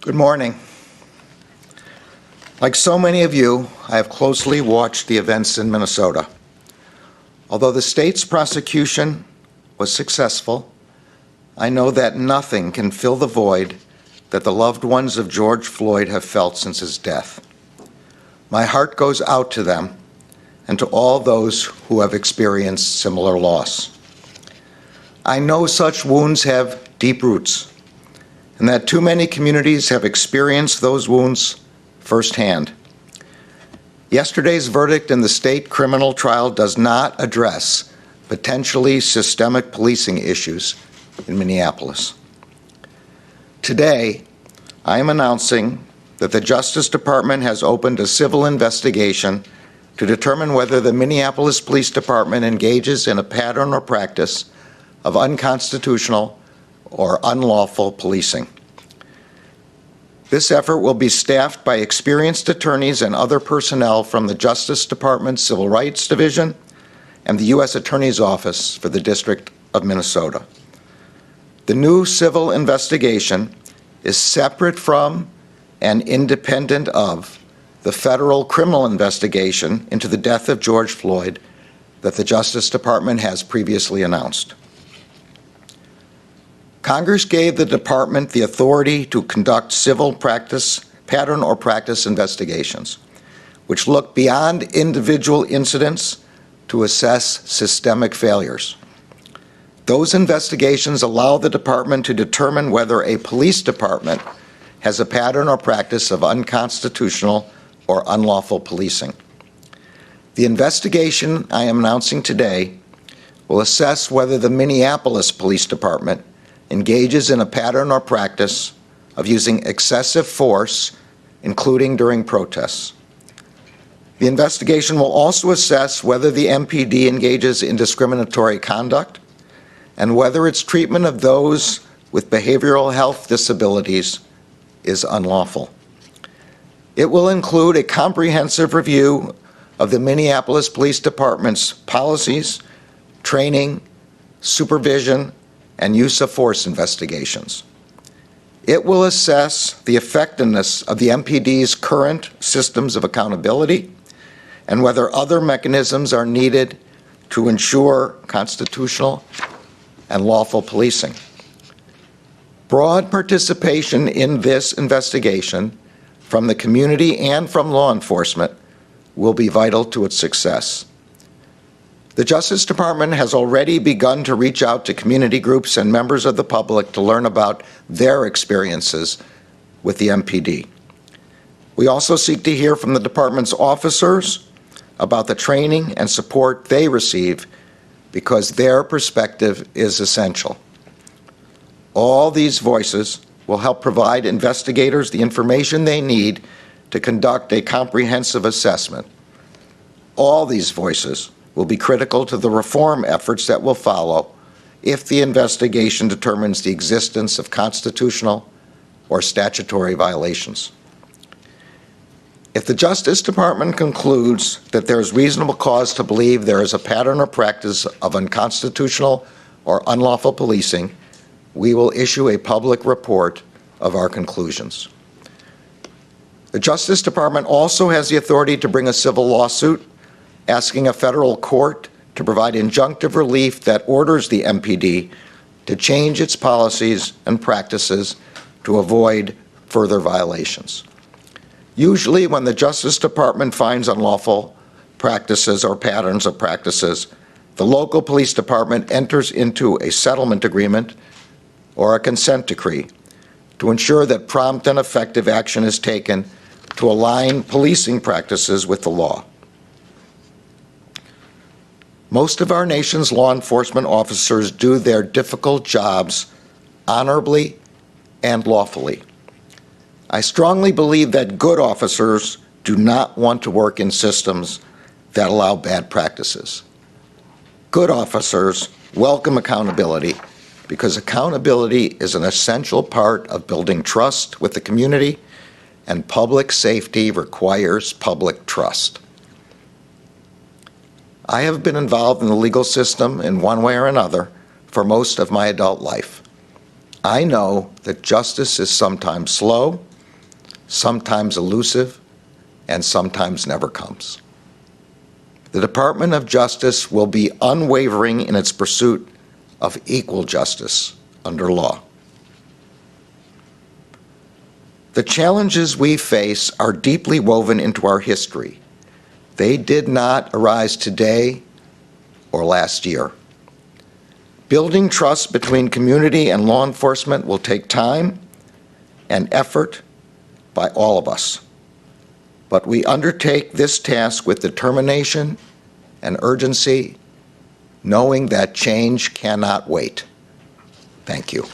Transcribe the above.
Good morning. Like so many of you, I have closely watched the events in Minnesota. Although the state's prosecution was successful, I know that nothing can fill the void that the loved ones of George Floyd have felt since his death. My heart goes out to them and to all those who have experienced similar loss. I know such wounds have deep roots, and that too many communities have experienced those wounds firsthand. Yesterday's verdict in the state criminal trial does not address potentially systemic policing issues in Minneapolis. Today, I am announcing that the Justice Department has opened a civil investigation to determine whether the Minneapolis Police Department engages in a pattern or practice of unconstitutional or unlawful policing. This effort will be staffed by experienced attorneys and other personnel from the Justice Department's Civil Rights Division and the U.S. Attorney's Office for the District of Minnesota. The new civil investigation is separate from and independent of the federal criminal investigation into the death of George Floyd that the Justice Department has previously announced. Congress gave the department the authority to conduct civil pattern or practice investigations, which look beyond individual incidents to assess systemic failures. Those investigations allow the department to determine whether a police department has a pattern or practice of unconstitutional or unlawful policing. The investigation I am announcing today will assess whether the Minneapolis Police Department engages in a pattern or practice of using excessive force, including during protests. The investigation will also assess whether the MPD engages in discriminatory conduct and whether its treatment of those with behavioral health disabilities is unlawful. It will include a comprehensive review of the Minneapolis Police Department's policies, training, supervision, and use of force investigations. It will assess the effectiveness of the MPD's current systems of accountability and whether other mechanisms are needed to ensure constitutional and lawful policing. Broad participation in this investigation from the community and from law enforcement will be vital to its success. The Justice Department has already begun to reach out to community groups and members of the public to learn about their experiences with the MPD. We also seek to hear from the department's officers about the training and support they receive because their perspective is essential. All these voices will help provide investigators the information they need to conduct a comprehensive assessment. All these voices will be critical to the reform efforts that will follow if the investigation determines the existence of constitutional or statutory violations. If the Justice Department concludes that there is reasonable cause to believe there is a pattern or practice of unconstitutional or unlawful policing, we will issue a public report of our conclusions. The Justice Department also has the authority to bring a civil lawsuit asking a federal court to provide injunctive relief that orders the MPD to change its policies and practices to avoid further violations. Usually, when the Justice Department finds unlawful practices or patterns of practices, the local police department enters into a settlement agreement or a consent decree to ensure that prompt and effective action is taken to align policing practices with the law. Most of our nation's law enforcement officers do their difficult jobs honorably and lawfully. I strongly believe that good officers do not want to work in systems that allow bad practices. Good officers welcome accountability because accountability is an essential part of building trust with the community, and public safety requires public trust. I have been involved in the legal system in one way or another for most of my adult life. I know that justice is sometimes slow sometimes elusive, and sometimes never comes. The Department of Justice will be unwavering in its pursuit of equal justice under law. The challenges we face are deeply woven into our history. They did not arise today or last year. Building trust between community and law enforcement will take time and effort by all of us. But we undertake this task with determination and urgency, knowing that change cannot wait. Thank you.